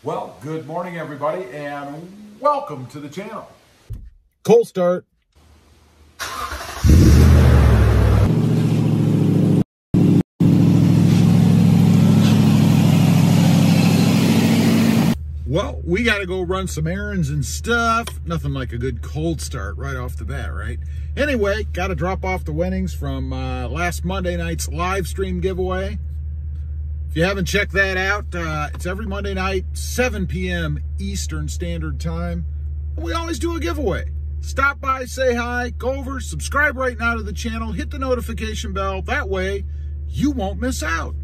Well, good morning everybody and welcome to the channel. Cold start. Well, we got to go run some errands and stuff. Nothing like a good cold start right off the bat, right? Anyway, got to drop off the winnings from last Monday night's live stream giveaway. If you haven't checked that out, it's every Monday night, 7 p.m. Eastern Standard Time. And we always do a giveaway. Stop by, say hi, go over, subscribe right now to the channel, hit the notification bell. That way, you won't miss out.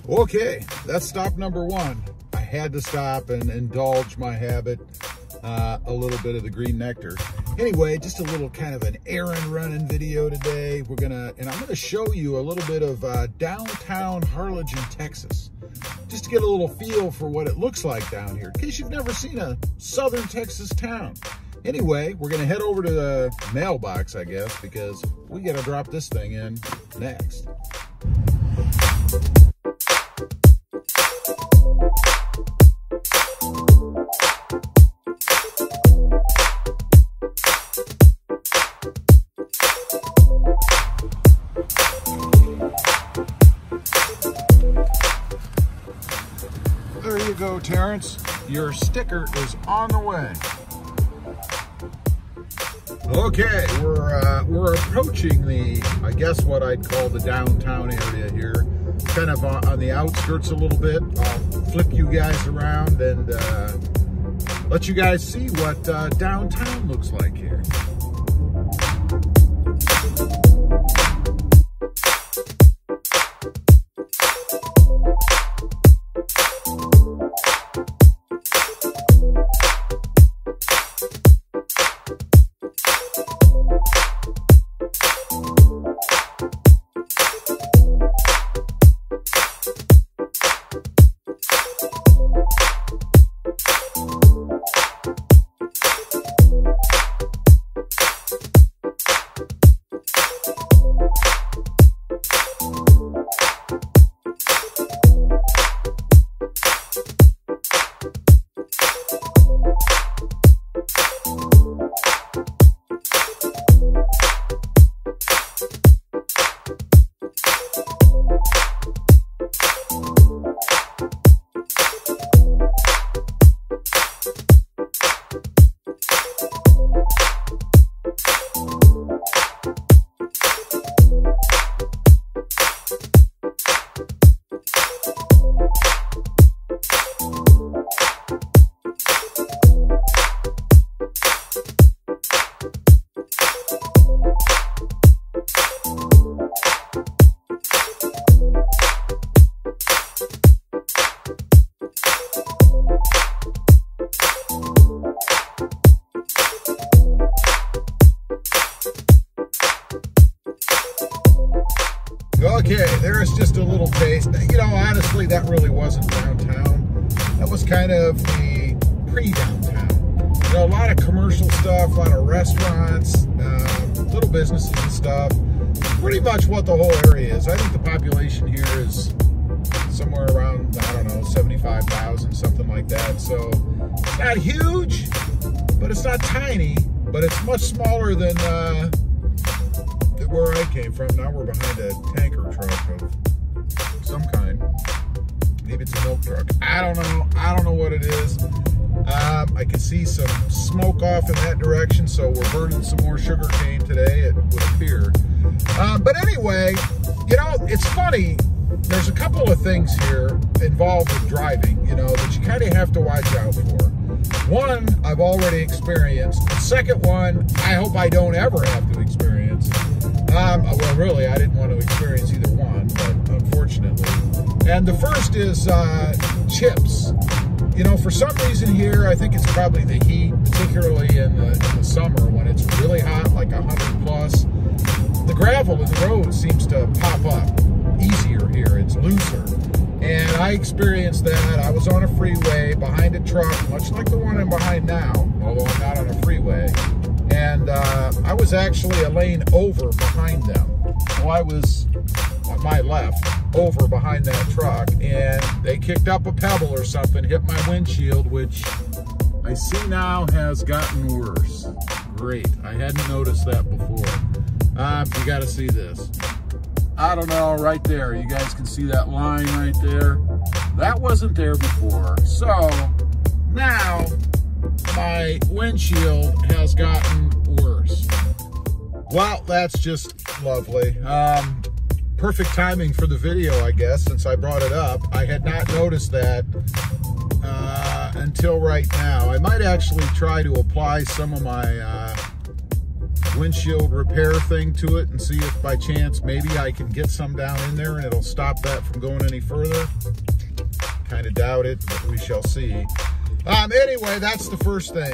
Okay, that's stop number one. I had to stop and indulge my habit, a little bit of the green nectar. Anyway, just a little kind of an errand running video today. I'm gonna show you a little bit of downtown Harlingen, Texas, just to get a little feel for what it looks like down here, in case you've never seen a southern Texas town. Anyway, we're gonna head over to the mailbox, I guess, because we gotta drop this thing in next. There you go, Terrence. Your sticker is on the way. Okay, we're approaching the, I guess what I'd call the downtown area here. Kind of on the outskirts a little bit. I'll flip you guys around and let you guys see what downtown looks like here. Okay, there's just a little taste. You know, honestly, that really wasn't downtown. That was kind of the pre-downtown. You know, a lot of commercial stuff, a lot of restaurants, little businesses and stuff. Pretty much what the whole area is. I think the population here is somewhere around, I don't know, 75,000, something like that. So, it's not huge, but it's not tiny, but it's much smaller than where I came from. Now we're behind a tanker truck of some kind. Maybe it's a milk truck. I don't know what it is. I can see some smoke off in that direction, so we're burning some more sugar cane today, it would appear. But anyway, you know, it's funny. There's a couple of things here involved with driving, you know, that you kind of have to watch out for. One, I've already experienced. The second one, I hope I don't ever have to experience. Well, really, I didn't want to experience either one, but unfortunately. And the first is chips. You know, for some reason here, I think it's probably the heat, particularly in the summer when it's really hot, like 100 the gravel in the road seems to pop up easier here. It's looser. And I experienced that. I was on a freeway behind a truck, much like the one I'm behind now, although I'm not on a freeway. And I was actually a lane over behind them. So I was on my left, over behind that truck, and they kicked up a pebble or something, hit my windshield, which I see now has gotten worse. Great. I hadn't noticed that before. You got to see this. I don't know, right there. You guys can see that line right there. That wasn't there before. So now my windshield has gotten worse. Well, that's just lovely. Perfect timing for the video, I guess, since I brought it up. I had not noticed that until right now. I might actually try to apply some of my windshield repair thing to it and see if by chance maybe I can get some down in there and it'll stop that from going any further. Kind of doubt it, but we shall see. Anyway, that's the first thing.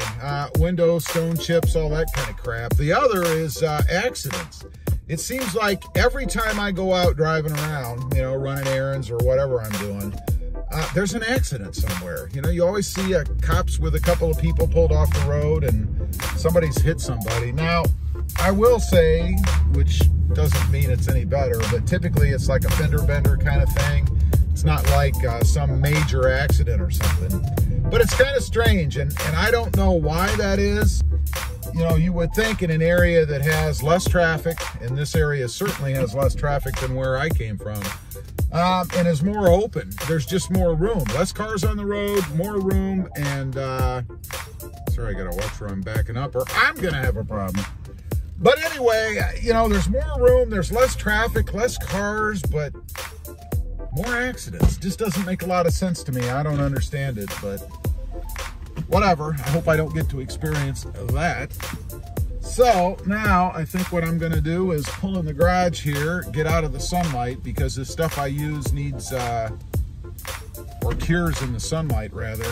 Windows, stone chips, all that kind of crap. The other is accidents. It seems like every time I go out driving around, you know, running errands or whatever I'm doing, there's an accident somewhere. You know, you always see cops with a couple of people pulled off the road and somebody's hit somebody. Now, I will say, which doesn't mean it's any better, but typically it's like a fender bender kind of thing. It's not like some major accident or something. But it's kind of strange, and I don't know why that is. You know, you would think in an area that has less traffic, and this area certainly has less traffic than where I came from, and is more open. There's just more room. Less cars on the road, more room, and sorry, I gotta watch where I'm backing up or I'm gonna have a problem. But anyway, you know, there's more room, there's less traffic, less cars, but more accidents. Just doesn't make a lot of sense to me. I don't understand it, but whatever. I hope I don't get to experience that. So now I think what I'm going to do is pull in the garage here, get out of the sunlight, because the stuff I use needs, or cures in the sunlight rather,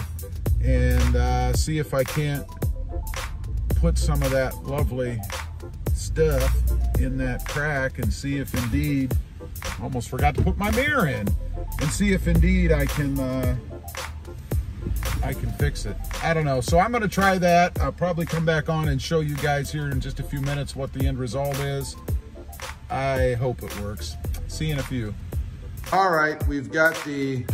and see if I can't put some of that lovely stuff in that crack and see if indeed, almost forgot to put my mirror in, and see if indeed I can fix it. I don't know. So I'm going to try that. I'll probably come back on and show you guys here in just a few minutes what the end result is. I hope it works. See you in a few. All right, we've got the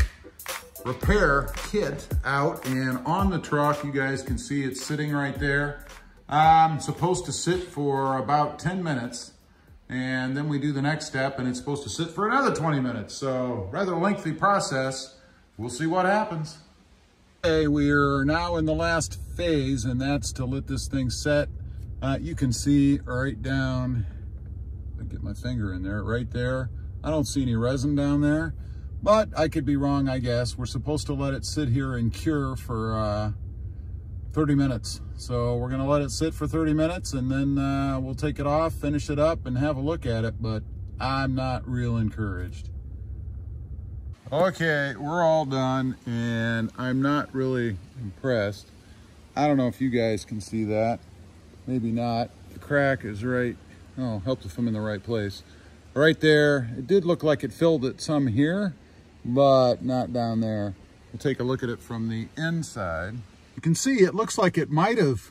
repair kit out and on the truck. You guys can see it's sitting right there. I'm supposed to sit for about 10 minutes. And then we do the next step, and it's supposed to sit for another 20 minutes. So rather lengthy process. We'll see what happens. Okay, we're now in the last phase, and that's to let this thing set. You can see right down, I get my finger in there, right there. I don't see any resin down there, but I could be wrong, I guess. We're supposed to let it sit here and cure for 30 minutes. So we're gonna let it sit for 30 minutes, and then we'll take it off, finish it up, and have a look at it, but I'm not real encouraged. Okay, we're all done, and I'm not really impressed. I don't know if you guys can see that. Maybe not. The crack is right, oh, helped if I'm in the right place. Right there, it did look like it filled it some here, but not down there. We'll take a look at it from the inside. You can see it looks like it might have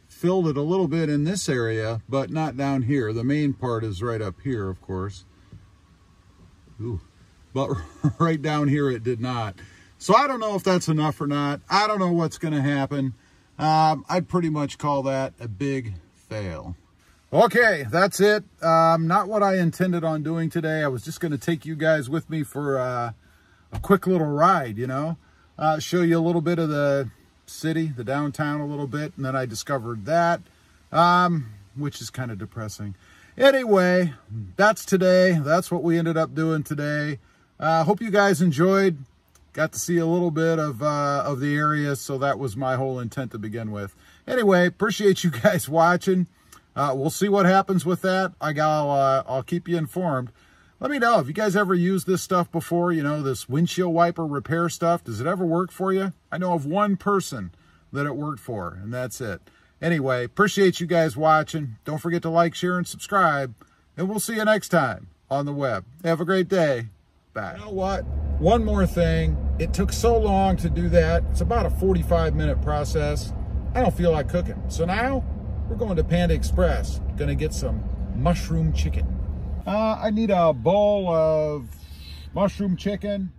filled it a little bit in this area, but not down here. The main part is right up here, of course. Ooh. But right down here it did not. So I don't know if that's enough or not. I don't know what's going to happen. I'd pretty much call that a big fail. Okay, that's it. Not what I intended on doing today. I was just going to take you guys with me for a quick little ride, you know. Show you a little bit of the city, the downtown a little bit, and then I discovered that, which is kind of depressing. Anyway, that's today. That's what we ended up doing today. Hope you guys enjoyed. Got to see a little bit of the area, so that was my whole intent to begin with. Anyway, appreciate you guys watching. We'll see what happens with that. I'll keep you informed. Let me know if you guys ever used this stuff before, you know, this windshield wiper repair stuff. Does it ever work for you? I know of one person that it worked for, and that's it. Anyway, appreciate you guys watching. Don't forget to like, share, and subscribe. and we'll see you next time on the web. Have a great day. Bye. You know what? One more thing. It took so long to do that. It's about a 45-minute process. I don't feel like cooking. So now we're going to Panda Express. Gonna get some mushroom chicken. I need a bowl of mushroom chicken.